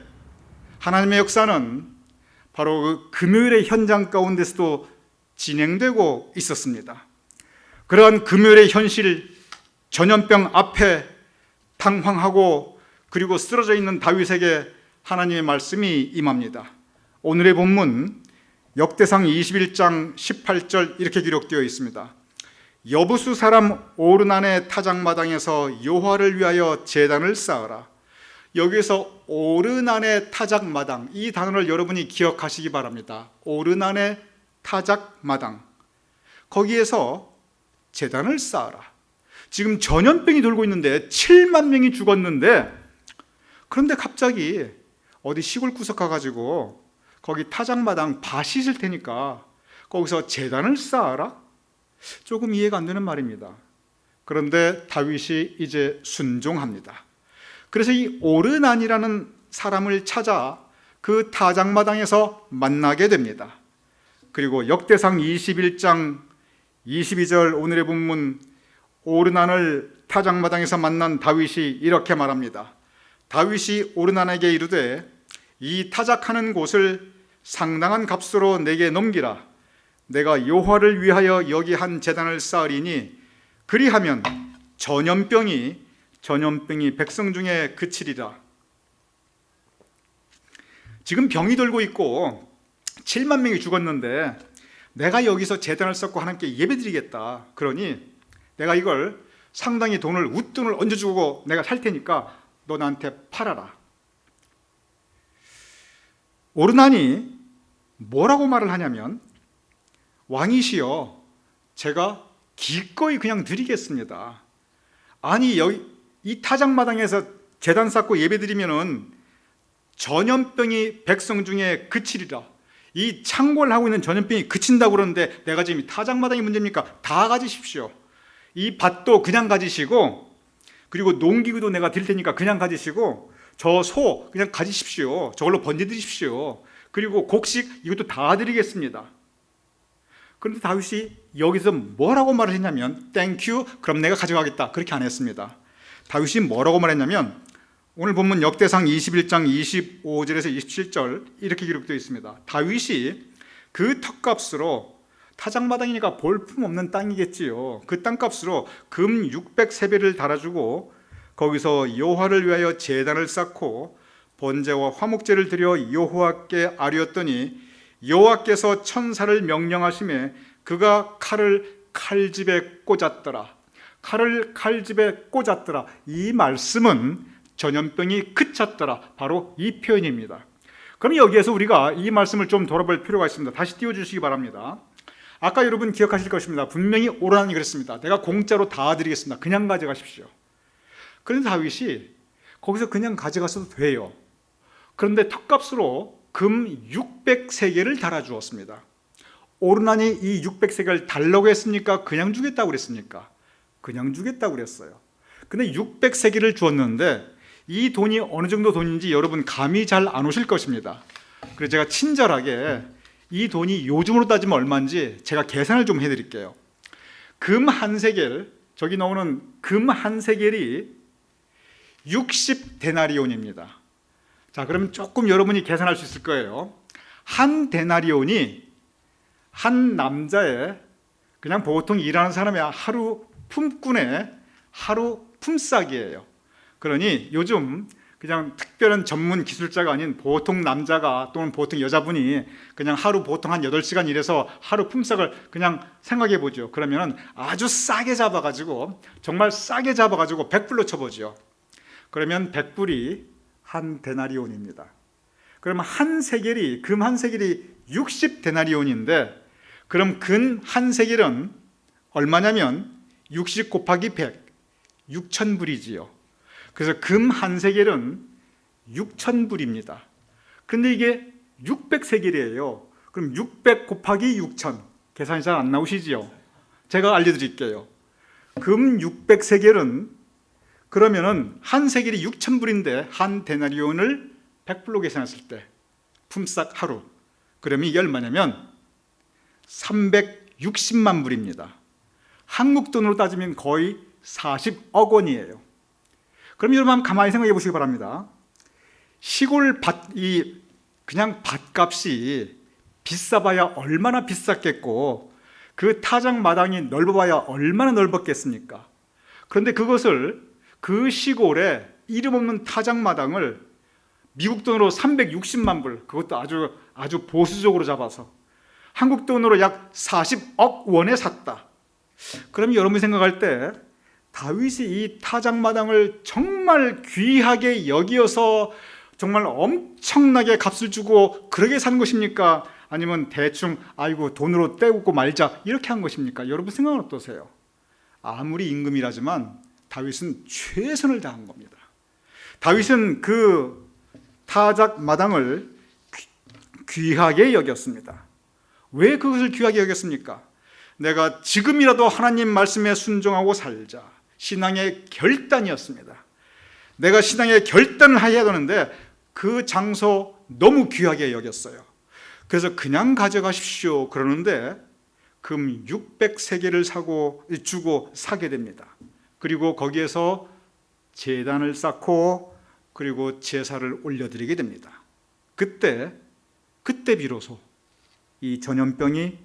하나님의 역사는 바로 그 금요일의 현장 가운데서도 진행되고 있었습니다. 그러한 금요일의 현실, 전염병 앞에 당황하고 그리고 쓰러져 있는 다윗에게 하나님의 말씀이 임합니다. 오늘의 본문 역대상 21장 18절 이렇게 기록되어 있습니다. 여부수 사람 오르난의 타작마당에서 여호와를 위하여 제단을 쌓으라. 여기서 오르난의 타작마당, 이 단어를 여러분이 기억하시기 바랍니다. 오르난의 타작마당, 거기에서 제단을 쌓아라. 지금 전염병이 돌고 있는데 7만 명이 죽었는데, 그런데 갑자기 어디 시골 구석 가가지고 거기 타작마당 밭이 있을 테니까 거기서 제단을 쌓아라? 조금 이해가 안 되는 말입니다. 그런데 다윗이 이제 순종합니다. 그래서 이 오르난이라는 사람을 찾아 그 타작마당에서 만나게 됩니다. 그리고 역대상 21장 22절 오늘의 본문, 오르난을 타작마당에서 만난 다윗이 이렇게 말합니다. 다윗이 오르난에게 이르되 이 타작하는 곳을 상당한 값으로 내게 넘기라. 내가 여호와를 위하여 여기 한 제단을 쌓으리니 그리하면 전염병이 백성 중에 그치리라. 지금 병이 돌고 있고 7만 명이 죽었는데 내가 여기서 제단을 쌓고 하나님께 예배드리겠다. 그러니 내가 이걸 상당히 웃돈을 얹어주고 내가 살 테니까 너 나한테 팔아라. 오르난이 뭐라고 말을 하냐면, 왕이시여, 제가 기꺼이 그냥 드리겠습니다. 아니, 여기 이 타작마당에서 제단 쌓고 예배드리면은 전염병이 백성 중에 그치리라. 이 창궐 하고 있는 전염병이 그친다고 그러는데 내가 지금 이 타작마당이 문제입니까? 다 가지십시오. 이 밭도 그냥 가지시고, 그리고 농기구도 내가 드릴 테니까 그냥 가지시고, 저 소 그냥 가지십시오. 저걸로 번제 드십시오. 그리고 곡식 이것도 다 드리겠습니다. 그런데 다윗이 여기서 뭐라고 말을 했냐면, 땡큐, 그럼 내가 가져가겠다, 그렇게 안 했습니다. 다윗이 뭐라고 말했냐면, 오늘 본문 역대상 21장 25절에서 27절 이렇게 기록되어 있습니다. 다윗이 그 텃값으로, 타작마당이니까 볼품없는 땅이겠지요, 그 땅값으로 금 600세배를 달아주고 거기서 여호와를 위하여 제단을 쌓고 번제와 화목제를 드려 여호와께 아뢰었더니 여호와께서 천사를 명령하시매 그가 칼을 칼집에 꽂았더라. 칼을 칼집에 꽂았더라. 이 말씀은 전염병이 그쳤더라, 바로 이 표현입니다. 그럼 여기에서 우리가 이 말씀을 좀 돌아볼 필요가 있습니다. 다시 띄워주시기 바랍니다. 아까 여러분 기억하실 것입니다. 분명히 오라니 그랬습니다. 내가 공짜로 다 드리겠습니다. 그냥 가져가십시오. 그런데 다윗이 거기서 그냥 가져가서도 돼요. 그런데 텃값으로 금 600세겔을 달아주었습니다. 오르나니 이 600세겔을 달라고 했습니까? 그냥 주겠다고 그랬습니까? 그냥 주겠다고 그랬어요. 근데 600세겔을 주었는데 이 돈이 어느 정도 돈인지 여러분 감이 잘 안 오실 것입니다. 그래서 제가 친절하게 이 돈이 요즘으로 따지면 얼마인지 제가 계산을 좀 해드릴게요. 금 한 세겔, 저기 나오는 금 한 세겔이 60데나리온입니다. 자, 그러면 조금 여러분이 계산할 수 있을 거예요. 한 데나리온이 한 남자의, 그냥 보통 일하는 사람의 하루 품꾼의 하루 품삯이에요. 그러니 요즘 그냥 특별한 전문 기술자가 아닌 보통 남자가 또는 보통 여자분이 그냥 하루 보통 한 8시간 일해서 하루 품삯을 그냥 생각해 보죠. 그러면 아주 싸게 잡아가지고, 정말 싸게 잡아가지고 100불로 쳐보죠. 그러면 100불이 한 데나리온입니다. 그러면 한 세겔이, 금 한 세겔이 60데나리온인데, 그럼 금 한 세겔은 얼마냐면 60 곱하기 100, 6,000불이지요. 그래서 금 한 세겔은 6,000불입니다. 그런데 이게 600세겔이에요. 그럼 600 곱하기 6,000, 계산이 잘 안 나오시지요? 제가 알려드릴게요. 금 600세겔은 그러면은 한 세겔이 6,000불인데 한 데나리온을 100불로 계산했을 때 품삯 하루, 그러면 이게 얼마냐면 360만 불입니다. 한국 돈으로 따지면 거의 40억 원이에요. 그럼 여러분 한번 가만히 생각해 보시기 바랍니다. 시골 그냥 밭값이 비싸봐야 얼마나 비쌌겠고, 그 타작 마당이 넓어봐야 얼마나 넓었겠습니까? 그런데 그것을, 그 시골에 이름 없는 타작 마당을 미국 돈으로 360만 불, 그것도 아주 보수적으로 잡아서 한국 돈으로 약 40억 원에 샀다. 그럼 여러분이 생각할 때 다윗이 이 타작 마당을 정말 귀하게 여기어서 정말 엄청나게 값을 주고 그러게 산 것입니까? 아니면 대충 아이고 돈으로 때우고 말자 이렇게 한 것입니까? 여러분 생각은 어떠세요? 아무리 임금이라지만 다윗은 최선을 다한 겁니다. 다윗은 그 타작 마당을 귀하게 여겼습니다. 왜 그것을 귀하게 여겼습니까? 내가 지금이라도 하나님 말씀에 순종하고 살자. 신앙의 결단이었습니다. 내가 신앙의 결단을 해야 되는데 그 장소 너무 귀하게 여겼어요. 그래서 그냥 가져가십시오 그러는데 금 600세겔을 주고 사게 됩니다. 그리고 거기에서 제단을 쌓고 그리고 제사를 올려드리게 됩니다. 그때 비로소 이 전염병이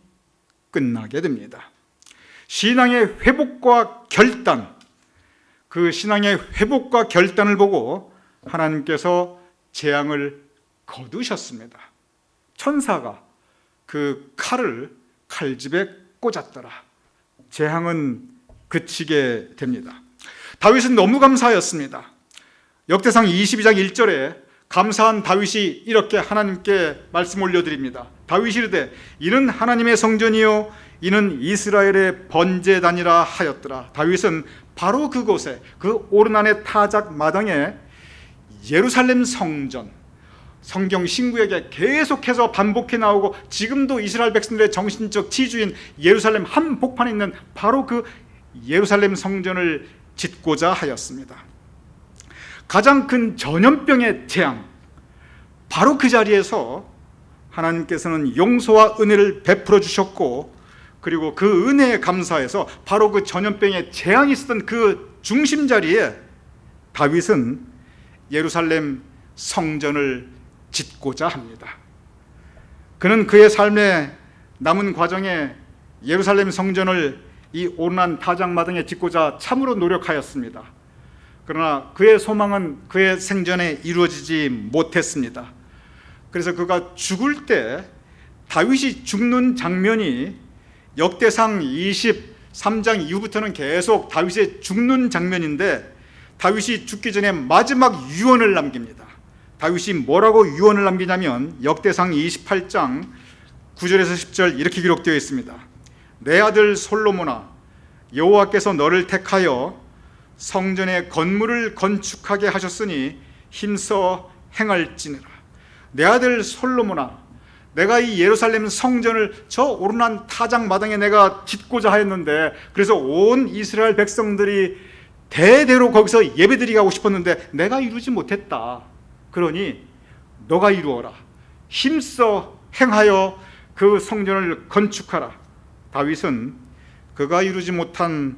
끝나게 됩니다. 신앙의 회복과 결단, 그 신앙의 회복과 결단을 보고 하나님께서 재앙을 거두셨습니다. 천사가 그 칼을 칼집에 꽂았더라. 재앙은 그치게 됩니다. 다윗은 너무 감사하였습니다. 역대상 22장 1절에 감사한 다윗이 이렇게 하나님께 말씀 올려드립니다. 다윗이 이르되 이는 하나님의 성전이요 이는 이스라엘의 번제단이라 하였더라. 다윗은 바로 그곳에, 그 오르난의 타작 마당에 예루살렘 성전, 성경 신구약에 계속해서 반복해 나오고 지금도 이스라엘 백성들의 정신적 지주인 예루살렘 한복판에 있는 바로 그 예루살렘 성전을 짓고자 하였습니다. 가장 큰 전염병의 재앙, 바로 그 자리에서 하나님께서는 용서와 은혜를 베풀어 주셨고, 그리고 그 은혜에 감사해서 바로 그 전염병의 재앙이 있었던 그 중심 자리에 다윗은 예루살렘 성전을 짓고자 합니다. 그는 그의 삶의 남은 과정에 예루살렘 성전을 이 오르난 타작마당에 짓고자 참으로 노력하였습니다. 그러나 그의 소망은 그의 생전에 이루어지지 못했습니다. 그래서 그가 죽을 때 다윗이 죽는 장면이 역대상 23장 이후부터는 계속 다윗의 죽는 장면인데, 다윗이 죽기 전에 마지막 유언을 남깁니다. 다윗이 뭐라고 유언을 남기냐면 역대상 28장 9절에서 10절 이렇게 기록되어 있습니다. 내 아들 솔로몬아, 여호와께서 너를 택하여 성전의 건물을 건축하게 하셨으니 힘써 행할지니라. 내 아들 솔로몬아, 내가 이 예루살렘 성전을 저 오르난 타작마당에 내가 짓고자 하였는데, 그래서 온 이스라엘 백성들이 대대로 거기서 예배드리게 하고 싶었는데 내가 이루지 못했다. 그러니 너가 이루어라. 힘써 행하여 그 성전을 건축하라. 다윗은 그가 이루지 못한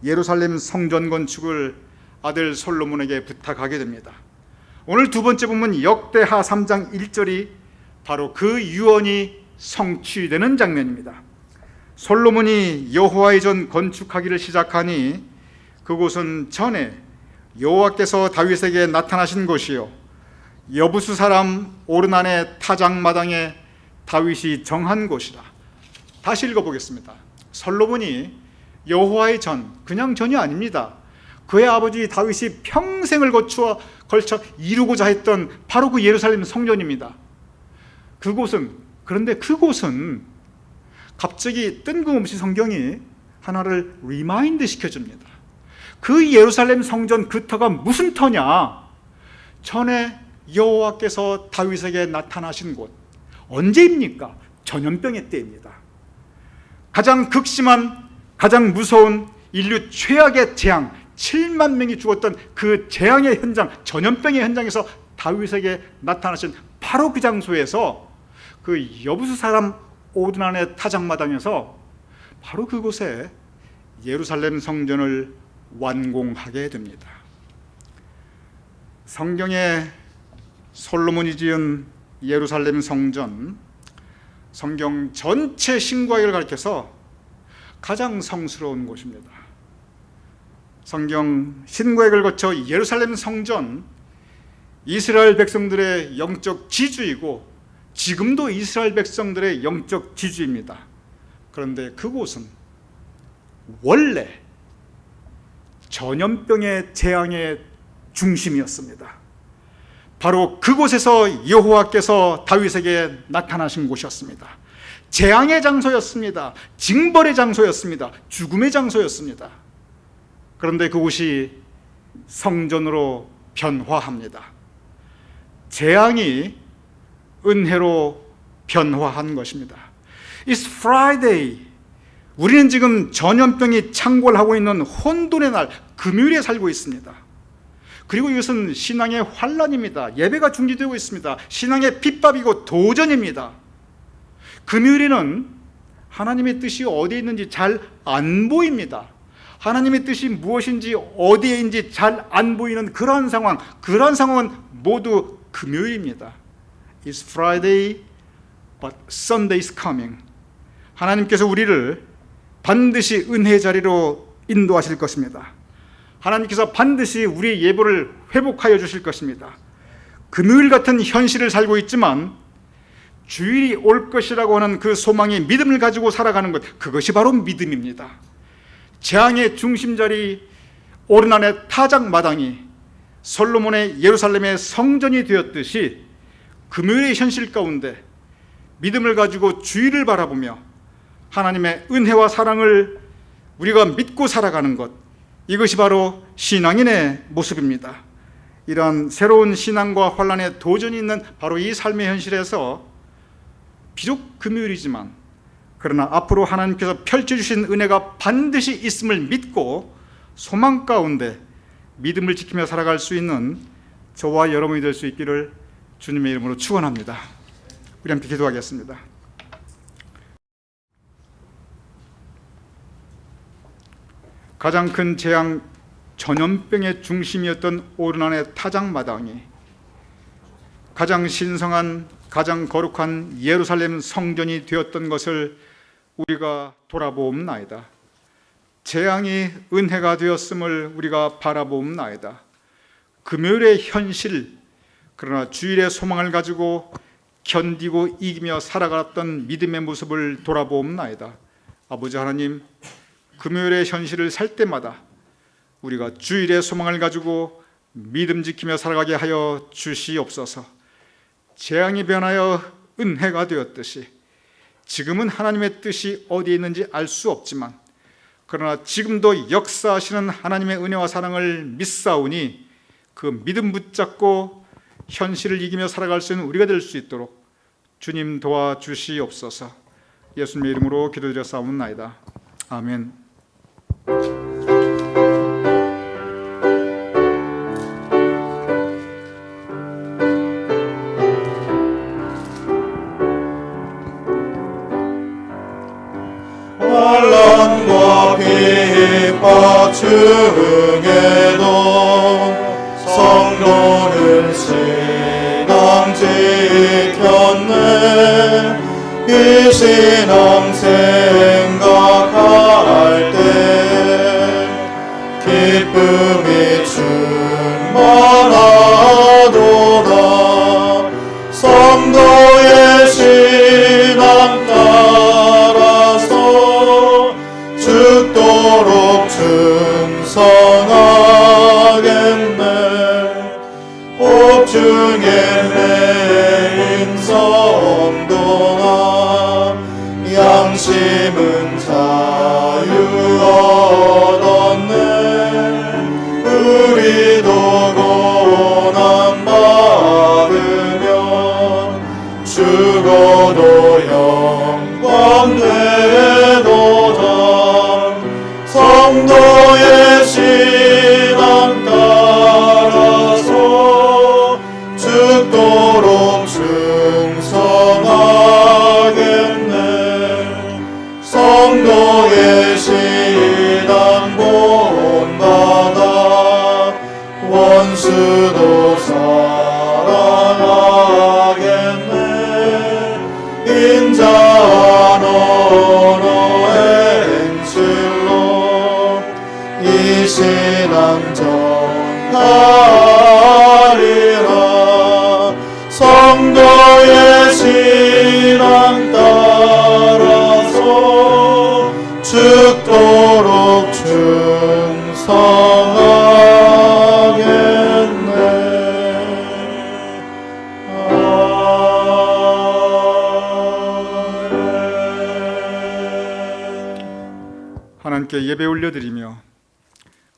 예루살렘 성전 건축을 아들 솔로몬에게 부탁하게 됩니다. 오늘 두 번째 본문 역대하 3장 1절이 바로 그 유언이 성취되는 장면입니다. 솔로몬이 여호와의 전 건축하기를 시작하니 그곳은 전에 여호와께서 다윗에게 나타나신 곳이요 여부수 사람 오르난의 타작마당에 다윗이 정한 곳이라. 다시 읽어보겠습니다. 솔로몬이 여호와의 전, 그냥 전이 아닙니다. 그의 아버지 다윗이 평생을 걸쳐 이루고자 했던 바로 그 예루살렘 성전입니다. 그런데 그곳은 갑자기 뜬금없이 성경이 하나를 리마인드 시켜줍니다. 그 예루살렘 성전 그 터가 무슨 터냐? 전에 여호와께서 다윗에게 나타나신 곳. 언제입니까? 전염병의 때입니다. 가장 극심한, 가장 무서운 인류 최악의 재앙, 7만 명이 죽었던 그 재앙의 현장, 전염병의 현장에서 다윗에게 나타나신 바로 그 장소에서, 그 여부수 사람 오르난의 타작마당에서 바로 그곳에 예루살렘 성전을 완공하게 됩니다. 성경에 솔로몬이 지은 예루살렘 성전, 성경 전체 신구약을 가리켜서 가장 성스러운 곳입니다. 성경 신구약을 거쳐 예루살렘 성전, 이스라엘 백성들의 영적 지주이고 지금도 이스라엘 백성들의 영적 지주입니다. 그런데 그곳은 원래 전염병의 재앙의 중심이었습니다. 바로 그곳에서 여호와께서 다윗에게 나타나신 곳이었습니다. 재앙의 장소였습니다. 징벌의 장소였습니다. 죽음의 장소였습니다. 그런데 그곳이 성전으로 변화합니다. 재앙이 은혜로 변화한 것입니다. It's Friday. 우리는 지금 전염병이 창궐하고 있는 혼돈의 날, 금요일에 살고 있습니다. 그리고 이것은 신앙의 환란입니다. 예배가 중지되고 있습니다. 신앙의 핍박이고 도전입니다. 금요일에는 하나님의 뜻이 어디에 있는지 잘 안 보입니다. 하나님의 뜻이 무엇인지 어디에 있는지 잘 안 보이는 그러한 상황은 모두 금요일입니다. It's Friday, but Sunday is coming. 하나님께서 우리를 반드시 은혜의 자리로 인도하실 것입니다. 하나님께서 반드시 우리의 예보를 회복하여 주실 것입니다. 금요일 같은 현실을 살고 있지만 주일이 올 것이라고 하는 그 소망의 믿음을 가지고 살아가는 것, 그것이 바로 믿음입니다. 재앙의 중심자리 오르난의 타작마당이 솔로몬의 예루살렘의 성전이 되었듯이 금요일의 현실 가운데 믿음을 가지고 주일을 바라보며 하나님의 은혜와 사랑을 우리가 믿고 살아가는 것, 이것이 바로 신앙인의 모습입니다. 이러한 새로운 신앙과 환란의 도전이 있는 바로 이 삶의 현실에서 비록 금요일이지만 그러나 앞으로 하나님께서 펼쳐주신 은혜가 반드시 있음을 믿고 소망 가운데 믿음을 지키며 살아갈 수 있는 저와 여러분이 될 수 있기를 주님의 이름으로 축원합니다. 우리 함께 기도하겠습니다. 가장 큰 재앙 전염병의 중심이었던 오르난의 타작마당이 가장 신성한, 가장 거룩한 예루살렘 성전이 되었던 것을 우리가 돌아보옵나이다. 재앙이 은혜가 되었음을 우리가 바라보옵나이다. 금요일의 현실, 그러나 주일의 소망을 가지고 견디고 이기며 살아갔던 믿음의 모습을 돌아보옵나이다. 아버지 하나님, 금요일의 현실을 살 때마다 우리가 주일의 소망을 가지고 믿음 지키며 살아가게 하여 주시옵소서. 재앙이 변하여 은혜가 되었듯이 지금은 하나님의 뜻이 어디에 있는지 알 수 없지만 그러나 지금도 역사하시는 하나님의 은혜와 사랑을 믿사오니 그 믿음 붙잡고 현실을 이기며 살아갈 수 있는 우리가 될 수 있도록 주님 도와주시옵소서. 예수님의 이름으로 기도드려 싸움나이다. 아멘.
환난과 핍박 중에도 성도는 신앙 지켰네. 이 신앙 생각할 때 기쁨이 충만하도다. 성도의 신앙 따라서 죽도록 충성하겠네. 옥중에 매인 성도나 양심은 자유 얻었네. 우리도 고난 받으면 죽어도 영광 되도다. 성도의 신앙 따라서 죽도록 충성하겠네. 성도의 신앙 본받아 원수도 사랑하겠네. 인자한 언어의 행실로 이 신앙 전하리라. 성도의 신앙 따라서 죽도록
하나님께 예배 올려드리며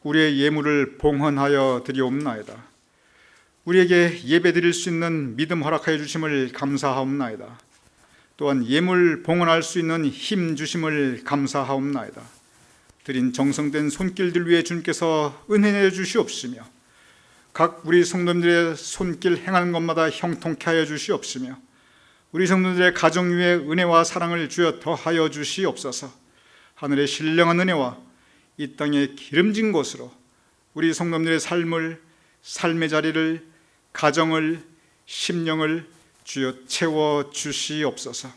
우리의 예물을 봉헌하여 드리옵나이다. 우리에게 예배 드릴 수 있는 믿음 허락하여 주심을 감사하옵나이다. 또한 예물 봉헌할 수 있는 힘 주심을 감사하옵나이다. 드린 정성된 손길들 위해 주님께서 은혜 내어 주시옵시며 각 우리 성도님들의 손길 행하는 것마다 형통케 하여 주시옵시며 우리 성도들의 가정 위에 은혜와 사랑을 주여 더하여 주시옵소서. 하늘의 신령한 은혜와 이 땅의 기름진 곳으로 우리 성도님들의 삶의 자리를, 가정을, 심령을 주여 채워 주시옵소서.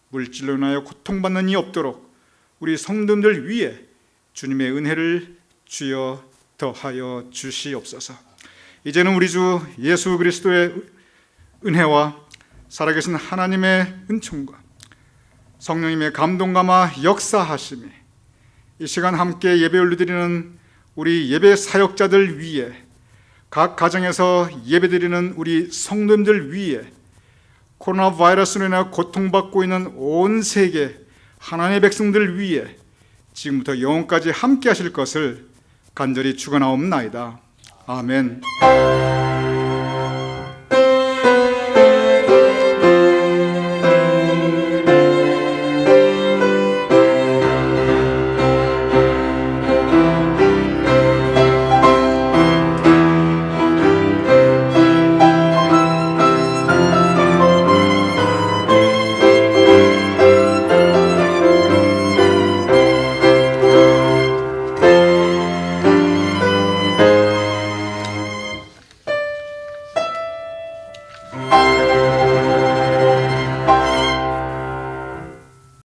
물질로 인하여 고통받는 이 없도록 우리 성도님들 위에 주님의 은혜를 주여 더하여 주시옵소서. 이제는 우리 주 예수 그리스도의 은혜와 살아계신 하나님의 은총과 성령님의 감동감화 역사하심이 이 시간 함께 예배 올려드리는 우리 예배 사역자들 위에, 각 가정에서 예배드리는 우리 성도님들 위에, 코로나 바이러스로 인해 고통받고 있는 온 세계 하나님의 백성들 위에 지금부터 영원까지 함께 하실 것을 간절히 축원하옵나이다. 아멘.